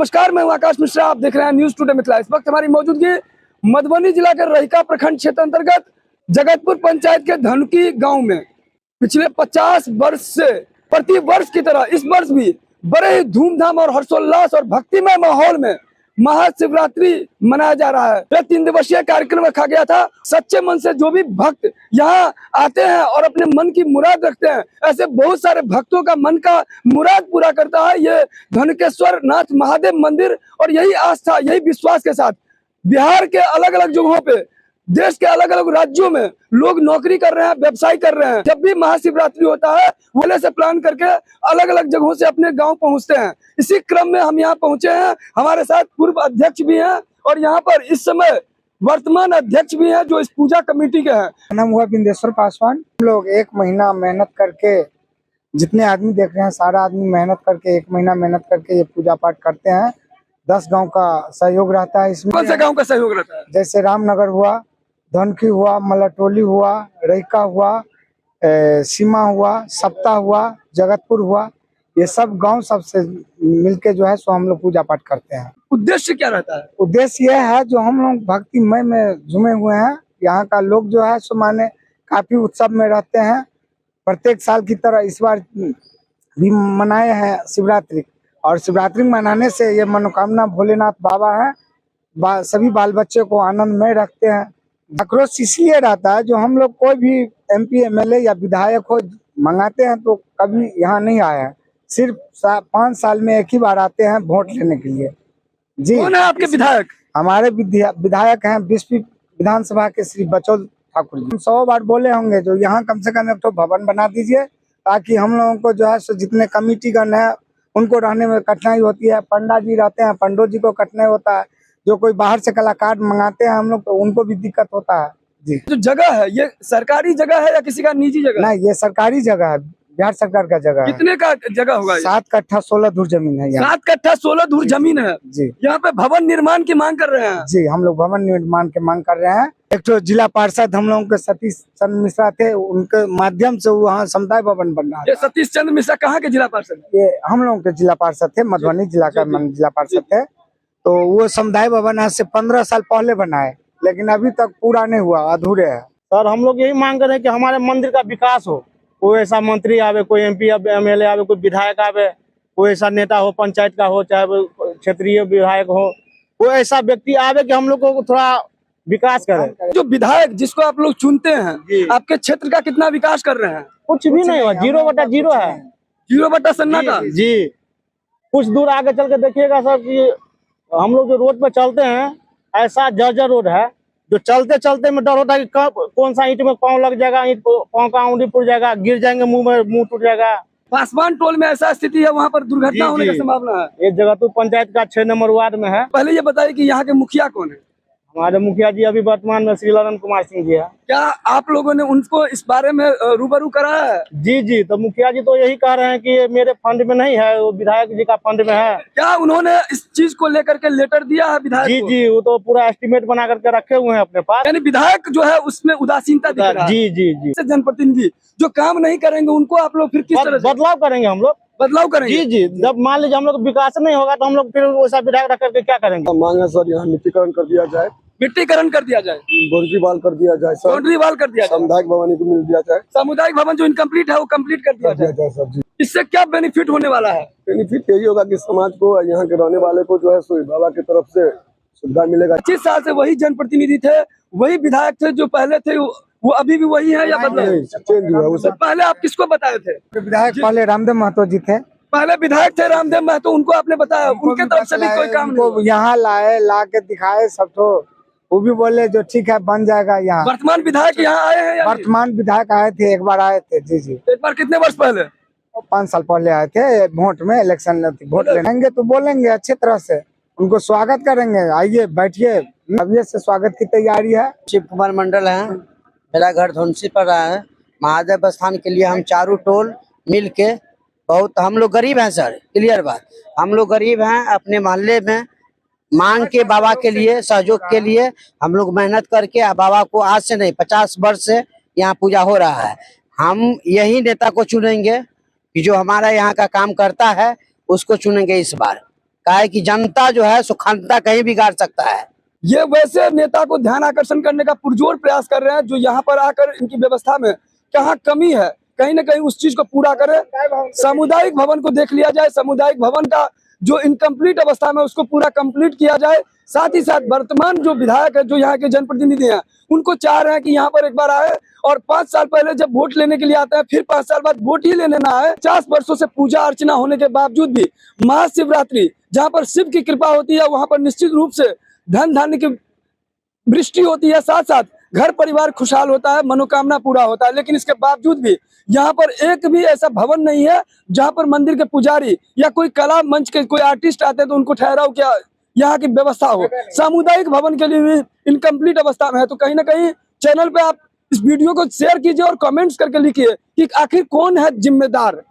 नमस्कार, मैं हूं आकाश मिश्रा। आप देख रहे हैं न्यूज टुडे मिथिला। इस वक्त हमारी मौजूदगी मधुबनी जिला के रहिका प्रखंड क्षेत्र अंतर्गत जगतपुर पंचायत के धनुकी गांव में। पिछले 50 वर्ष से प्रति वर्ष की तरह इस वर्ष भी बड़े ही धूमधाम और हर्षोल्लास और भक्तिमय माहौल में महाशिवरात्रि मनाया जा रहा है। यह 3 दिवसीय कार्यक्रम रखा गया था। सच्चे मन से जो भी भक्त यहाँ आते हैं और अपने मन की मुराद रखते हैं, ऐसे बहुत सारे भक्तों का मन का मुराद पूरा करता है ये धनुकेश्वर नाथ महादेव मंदिर। और यही आस्था, यही विश्वास के साथ बिहार के अलग अलग जगहों पे, देश के अलग अलग राज्यों में लोग नौकरी कर रहे हैं, व्यवसाय कर रहे हैं। जब भी महाशिवरात्रि होता है पहले से प्लान करके अलग अलग जगहों से अपने गांव पहुंचते हैं। इसी क्रम में हम यहाँ पहुंचे हैं। हमारे साथ पूर्व अध्यक्ष भी हैं और यहाँ पर इस समय वर्तमान अध्यक्ष भी हैं जो इस पूजा कमेटी के हैं। नाम हुआ बिंदेश्वर पासवान। हम लोग 1 महीना मेहनत करके, जितने आदमी देख रहे हैं सारा आदमी मेहनत करके 1 महीना मेहनत करके ये पूजा पाठ करते हैं। 10 गांव का सहयोग रहता है इसमें। कौन से गांव का सहयोग रहता है? जैसे रामनगर हुआ, धनकी हुआ, मलटोली हुआ, रहिका हुआ, सीमा हुआ, सप्ता हुआ, जगतपुर हुआ, ये सब गांव सबसे मिलके जो है सो हम लोग पूजा पाठ करते हैं। उद्देश्य क्या रहता है? उद्देश्य ये है जो हम लोग भक्तिमय में झूमे हुए हैं। यहाँ का लोग जो है सो माने काफी उत्सव में रहते हैं। प्रत्येक साल की तरह इस बार भी मनाए हैं शिवरात्रि, और शिवरात्रि मनाने से ये मनोकामना भोलेनाथ बाबा है, सभी बाल बच्चे को आनंद में रखते हैं। आक्रोश इसलिए रहता है जो हम लोग कोई भी MP MLA या विधायक हो मंगाते हैं तो कभी यहाँ नहीं आए हैं। सिर्फ 5 साल में एक ही बार आते हैं वोट लेने के लिए। जी, कौन है आपके विधायक? हमारे विधायक हैं 20वीं विधानसभा के श्री बचौल ठाकुर जी। 100 बार बोले होंगे जो यहाँ कम से कम एक तो भवन बना दीजिए, ताकि हम लोगों को जो है सो जितने कमिटीगण है उनको रहने में कठिनाई होती है। पंडा जी रहते हैं, पंडो जी को कठिनाई होता है। जो कोई बाहर से कलाकार मंगाते हैं हम लोग तो उनको भी दिक्कत होता है। जी, जो जगह है ये सरकारी जगह है या किसी का निजी जगह? नहीं, ये सरकारी जगह है, बिहार सरकार का जगह है। कितने का जगह होगा? 7 कट्ठा 16 धुर जमीन है। 7 कट्ठा 16 धुर जमीन है जी। यहाँ पे भवन निर्माण की मांग कर रहे हैं। जी, हम लोग भवन निर्माण की मांग कर रहे हैं। एक तो जिला पार्षद हम लोगों के सतीश चंद्र मिश्रा थे, उनके माध्यम से वहाँ समुदाय भवन बन रहा है। ये सतीश चंद्र मिश्रा कहाँ के जिला पार्षद? ये हम लोगों के जिला पार्षद थे, मधुबनी जिला का जिला पार्षद थे। तो वो समुदाय भवन आज से 15 साल पहले बना है, लेकिन अभी तक पूरा नहीं हुआ, अधूरे है। सर, हम लोग यही मांग कर रहे हैं कि हमारे मंदिर का विकास हो। कोई ऐसा मंत्री आवे, कोई MP MLA आवे, कोई विधायक आवे, कोई ऐसा नेता हो, पंचायत का हो, चाहे क्षेत्रीय विधायक हो, कोई ऐसा व्यक्ति आवे कि हम लोग को थोड़ा विकास करे। जो विधायक जिसको आप लोग चुनते हैं, आपके क्षेत्र का कितना विकास कर रहे हैं? कुछ भी नहीं हुआ, 0/0 है। 0/0 का जी। कुछ दूर आगे चल के देखिएगा सर कि हम लोग जो रोड पे चलते हैं, ऐसा जर्जर रोड है, जो चलते चलते में डर होता है कि कब कौन सा ईंट में पाँव लग जाएगा, ईंट पाँव का उंगली फूट जाएगा, गिर जाएंगे, मुंह टूट जाएगा। पासवान टोल में ऐसा स्थिति है, वहाँ पर दुर्घटना होने की संभावना है। ये जगतपुर पंचायत का 6 नंबर वार्ड में है। पहले ये बताइए कि यहाँ के मुखिया कौन है? हमारे मुखिया जी अभी वर्तमान में श्री ललन कुमार सिंह जी है। क्या आप लोगों ने उनको इस बारे में रूबरू कराया है? जी, तो मुखिया जी तो यही कह रहे हैं कि ये मेरे फंड में नहीं है, वो विधायक जी का फंड में है। क्या उन्होंने इस चीज को लेकर के लेटर दिया है विधायक को? जी, वो तो पूरा एस्टिमेट बना करके रखे हुए हैं अपने पास। यानी विधायक जो है उसमें उदासीनता दिख रहा है। जी। जनप्रतिनिधि जो काम नहीं करेंगे उनको आप लोग फिर किस तरह से बदलाव करेंगे? हम लोग बदलाव करेंगे। जी। जब मान लीजिए हम लोग विकास नहीं होगा तो हम लोग फिर वैसा विधायक रख करके क्या करेंगे? मांगे सर यहाँ मिट्टीकरण कर दिया जाए, मिट्टीकरण कर दिया जाए, बाउंड्री वाल कर दिया जाए, बाउंड्री वाल कर दिया जाए, सामुदायिक भवन को मिल दिया जाए, सामुदायिक भवन जो इनकम्प्लीट है वो कम्प्लीट कर दिया जाए सर जी। इससे क्या बेनिफिट होने वाला है? बेनिफिट यही होगा कि समाज को, यहाँ के रहने वाले को जो है सो बाबा की तरफ से सुविधा मिलेगा। 25 साल से वही जनप्रतिनिधि थे, वही विधायक थे जो पहले थे, वो अभी भी वही है या बदले? चेंज हुआ है। पहले आप किसको बताए थे? विधायक पहले रामदेव महतो जी थे। पहले विधायक थे रामदेव महतो, उनको आपने बताया, उनके तरफ से भी कोई काम नहीं? यहाँ लाए, ला के दिखाए सब, तो वो भी बोले जो ठीक है बन जाएगा। यहाँ वर्तमान विधायक यहाँ आए हैं? वर्तमान विधायक आए थे, एक बार आए थे। जी। एक बार कितने वर्ष पहले? 5 साल पहले आए थे, वोट में, इलेक्शन वोट लेंगे तो बोलेंगे अच्छी तरह से, उनको स्वागत करेंगे। आइए बैठिए, अभी से स्वागत की तैयारी है। शिव कुमार मंडल है, मेरा घर धुनसी पर रहा है। महादेव स्थान के लिए हम चारों टोल मिल के, बहुत हम लोग गरीब हैं सर, क्लियर बात, हम लोग गरीब हैं। अपने मोहल्ले में मांग के बाबा के लिए, सहयोग के लिए हम लोग मेहनत करके बाबा को आज से नहीं 50 वर्ष से यहाँ पूजा हो रहा है। हम यही नेता को चुनेंगे कि जो हमारा यहाँ का काम करता है उसको चुनेंगे इस बार। काहे कि जनता जो है सुखांता कहीं बिगाड़ सकता है। ये वैसे नेता को ध्यान आकर्षण करने का पुरजोर प्रयास कर रहे हैं जो यहाँ पर आकर इनकी व्यवस्था में कहाँ कमी है, कहीं ना कहीं उस चीज को पूरा करे। सामुदायिक भवन को देख लिया जाए, सामुदायिक भवन का जो इनकम्प्लीट अवस्था में उसको पूरा कंप्लीट किया जाए। साथ ही साथ वर्तमान जो विधायक है, जो यहाँ के जनप्रतिनिधि हैं, उनको चाह रहे हैं कि यहाँ पर एक बार आए और 5 साल पहले जब वोट लेने के लिए आते हैं फिर 5 साल बाद वोट ही लेने ना आए। 50 वर्षों से पूजा अर्चना होने के बावजूद भी महाशिवरात्रि जहाँ पर शिव की कृपा होती है वहां पर निश्चित रूप से धन धान्य की वृष्टि होती है, साथ साथ घर परिवार खुशहाल होता है, मनोकामना पूरा होता है। लेकिन इसके बावजूद भी यहाँ पर एक भी ऐसा भवन नहीं है जहाँ पर मंदिर के पुजारी या कोई कला मंच के कोई आर्टिस्ट आते हैं तो उनको ठहराव क्या यहाँ की व्यवस्था हो। सामुदायिक भवन के लिए भी इनकम्प्लीट अवस्था में है। तो कहीं ना कहीं चैनल पे आप इस वीडियो को शेयर कीजिए और कमेंट्स करके लिखिए कि आखिर कौन है जिम्मेदार।